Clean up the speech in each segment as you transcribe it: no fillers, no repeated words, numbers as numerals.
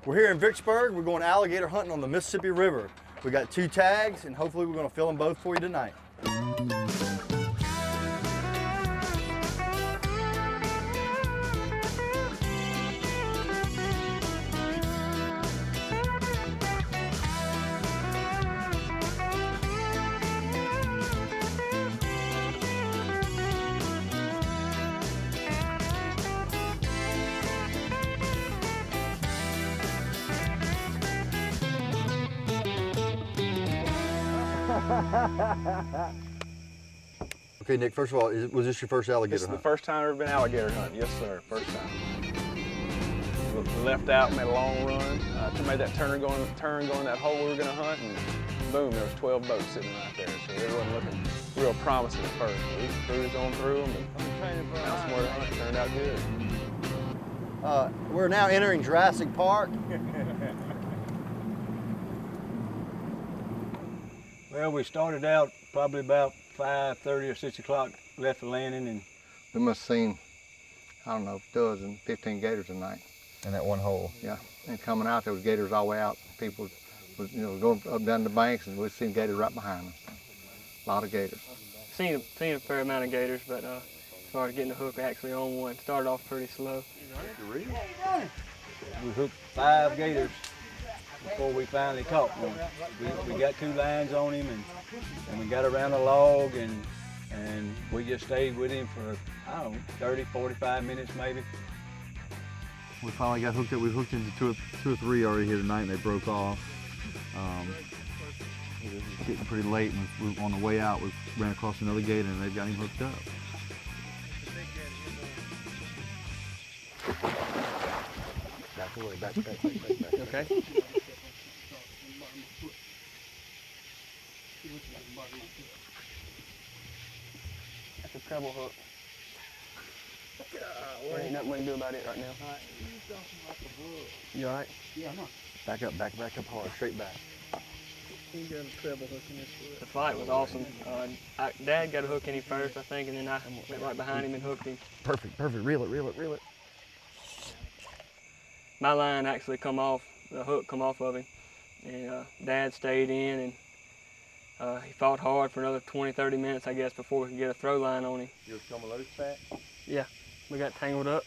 We're here in Vicksburg. We're going alligator hunting on the Mississippi River. We got 2 tags, and hopefully we're going to fill them both for you tonight. Okay, Nick, first of all, was this your first alligator hunt? This is the first time I've ever been alligator hunting. Yes, sir, first time. We left out, made a long run. Made that turn going that hole we were going to hunt, and boom, there was 12 boats sitting right there. So it wasn't looking real promising at first. But we cruised on through them, and found somewhere to hunt. Turned out good. We're now entering Jurassic Park. Well, we started out probably about 5:30 or 6 o'clock, left the landing, and we must have seen, I don't know, 12, 15 gators a night. In that one hole? Yeah, and coming out, there was gators all the way out. People was, going up down the banks, and we'd seen gators right behind us. A lot of gators. Seen a fair amount of gators, but as far as getting the hook actually on one, started off pretty slow. we hooked 5 gators before we finally caught one. We got 2 lines on him, and we got around a log, and we just stayed with him for, I don't know, 30, 45 minutes maybe. We finally got hooked up. We hooked into two or three already here tonight, and they broke off. It was getting pretty late, and on the way out, we ran across another gator, and they've got him hooked up. Back away, back. Okay. That's a treble hook. There ain't nothing we can do about it right now. You all right? Yeah, I'm on. Back up hard, straight back. The fight was awesome. Dad got a hook in him first, I think, and then I went right behind him and hooked him. Perfect. Reel it. My line actually come off, the hook come off of him, and Dad stayed in, and he fought hard for another 20, 30 minutes, I guess, before we could get a throw line on him. You were coming loose back? Yeah, we got tangled up.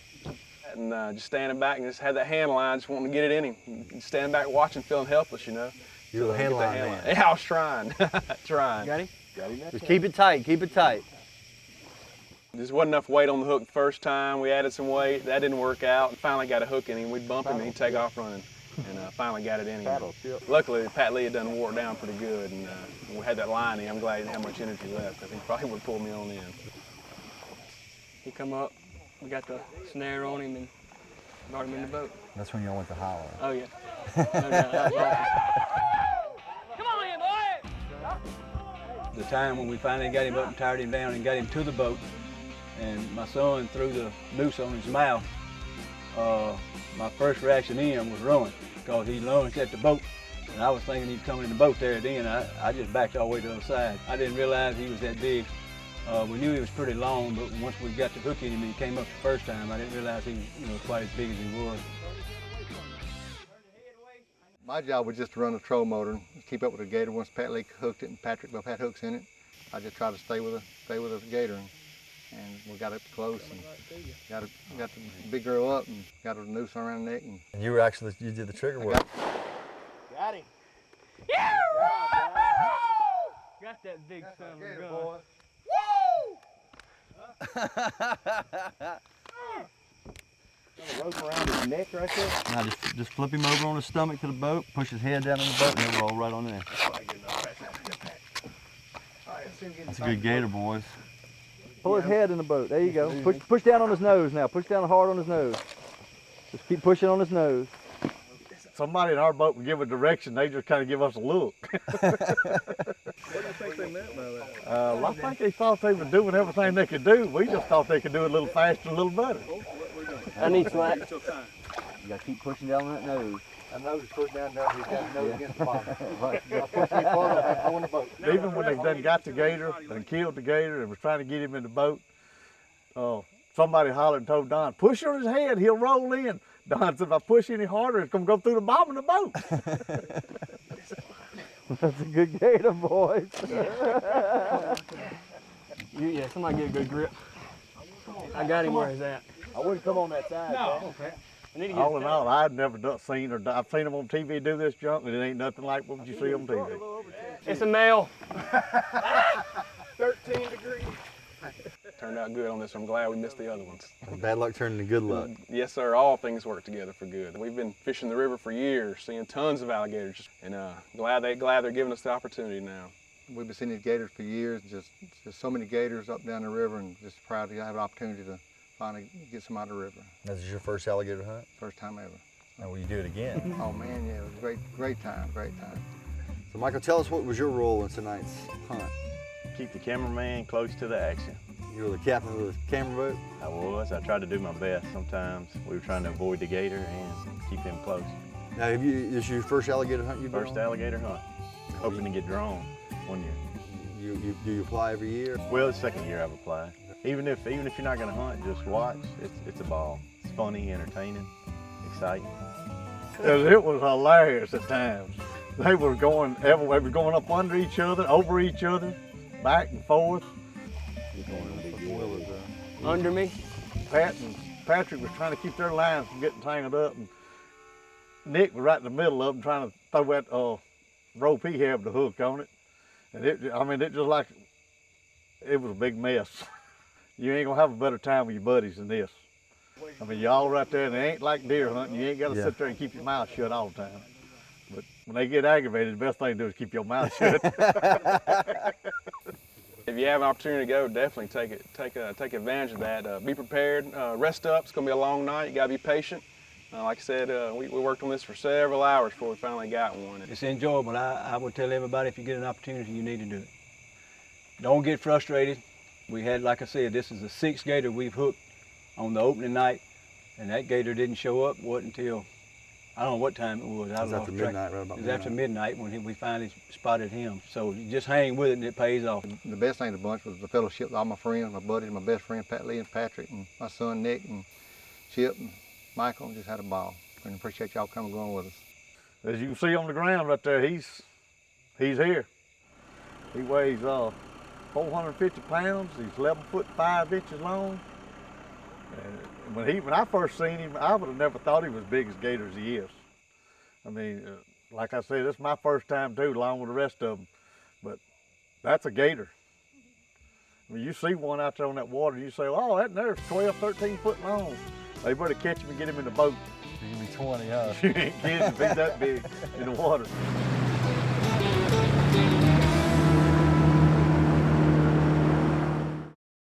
And just standing back and just had that hand line, just wanting to get it in him. Standing back watching, feeling helpless, you know. You're the hand line man. Yeah, I was trying. Got him? Just keep it tight. There wasn't enough weight on the hook the first time. We added some weight. That didn't work out. And finally got a hook in him. We'd bump him and he'd take off running. And finally got it in him. Luckily, Pat Lee had done wore it down pretty good. And we had that line in. I'm glad he didn't have much energy left, because he probably would have pulled me on in. He come up, we got the snare on him and brought him in the boat. That's when y'all went to holler. Oh yeah. No doubt, that was awesome. the time when we finally got him up and tired him down and got him to the boat, and my son threw the noose on his mouth, my first reaction then was run, because he lunged at the boat, and I was thinking he'd come in the boat there then. I just backed all the way to the other side. I didn't realize he was that big. We knew he was pretty long, but once we got the hook in him and he came up the first time, I didn't realize he was quite as big as he was. My job was just to run the troll motor and keep up with the gator. Once Pat Lee hooked it and Patrick both had hooks in it, I just tried to stay with the gator, and we got up close and got the big girl up and got her noose around the neck. And you did the trigger work. Got him. Got that big son of a gun. Boy. Rope around his neck right there. Now just flip him over on his stomach to the boat, push his head down in the boat, and he'll roll right on there. That's a good gator, boys. Pull his head in the boat. There you go. Push down on his nose now. Push down hard on his nose. Just keep pushing on his nose. Somebody in our boat would give a direction, they just kind of give us a look. What do you think they meant by that? I think they thought they were doing everything they could do. We just thought they could do it a little faster, a little better. I need slack. You gotta keep pushing down on that nose. That nose is pushed down there, he's got his nose against the bottom. Right. On the boat. Even when they done got the gator and killed the gator and was trying to get him in the boat, somebody hollered and told Don, push on his head, he'll roll in. Don said, if I push any harder, it's gonna go through the bottom of the boat. That's a good gator, boys. Yeah, somebody get a good grip. I got him where he's at. I wouldn't come on that side. No. I need to get All in all, I'd never seen or I've seen them on TV do this junk, and it ain't nothing like what you see on TV. It's a male. 13 degrees. Turned out good on this. I'm glad we missed the other ones. Bad luck turning to good luck. Yes, sir. All things work together for good. We've been fishing the river for years, seeing tons of alligators, and glad they're giving us the opportunity now. We've been seeing these gators for years, just so many gators up down the river, and just proud to have an opportunity to finally get some out of the river. This is your first alligator hunt? First time ever. And will you do it again? Oh man, yeah, it was great time. So Michael, tell us what was your role in tonight's hunt? Keep the cameraman close to the action. You were the captain of the camera boat? I was. I tried to do my best. Sometimes we were trying to avoid the gator and keep him close. Now, this is your first alligator hunt you've been First on? alligator hunt. Hoping to get drawn one year. Do you apply every year? Well, it's the second year I've applied. Even if you're not going to hunt, just watch. It's a ball. It's funny, entertaining, exciting. It was hilarious at times. They were going up under each other, over each other, back and forth. Under me. Pat and Patrick was trying to keep their lines from getting tangled up, and Nick was right in the middle of them trying to throw that rope he had with the hook on it. And it just like, it was a big mess. You ain't gonna have a better time with your buddies than this. I mean, y'all right there, and it ain't like deer hunting. You ain't gotta sit there and keep your mouth shut all the time. But when they get aggravated, the best thing to do is keep your mouth shut. If you have an opportunity to go, definitely take advantage of that. Be prepared. Rest up. It's gonna be a long night. You gotta be patient. Like I said, we worked on this for several hours before we finally got one. It's enjoyable. I would tell everybody, if you get an opportunity, you need to do it. Don't get frustrated. We had, like I said, this is the 6th gator we've hooked on the opening night, and that gator didn't show up. Wasn't until, I don't know what time it was. It was after midnight, right about It was after midnight when we finally spotted him. So you just hang with it and it pays off. The best thing of the bunch was the fellowship with all my friends, my buddies, my best friend Pat Lee and Patrick, and my son Nick and Chip and Michael. Just had a ball. And appreciate y'all coming and going with us. As you can see on the ground right there, he's here. He weighs 450 pounds. He's 11 foot 5 inches long. And when I first seen him, I would have never thought he was as big as gator as he is. I mean, like I said, this is my first time too, along with the rest of them. But that's a gator. I mean, you see one out there on that water, you say, oh, that there's 12, 13 foot long. They better catch him and get him in the boat. You can be 20, huh? You ain't kidding if he's that big in the water.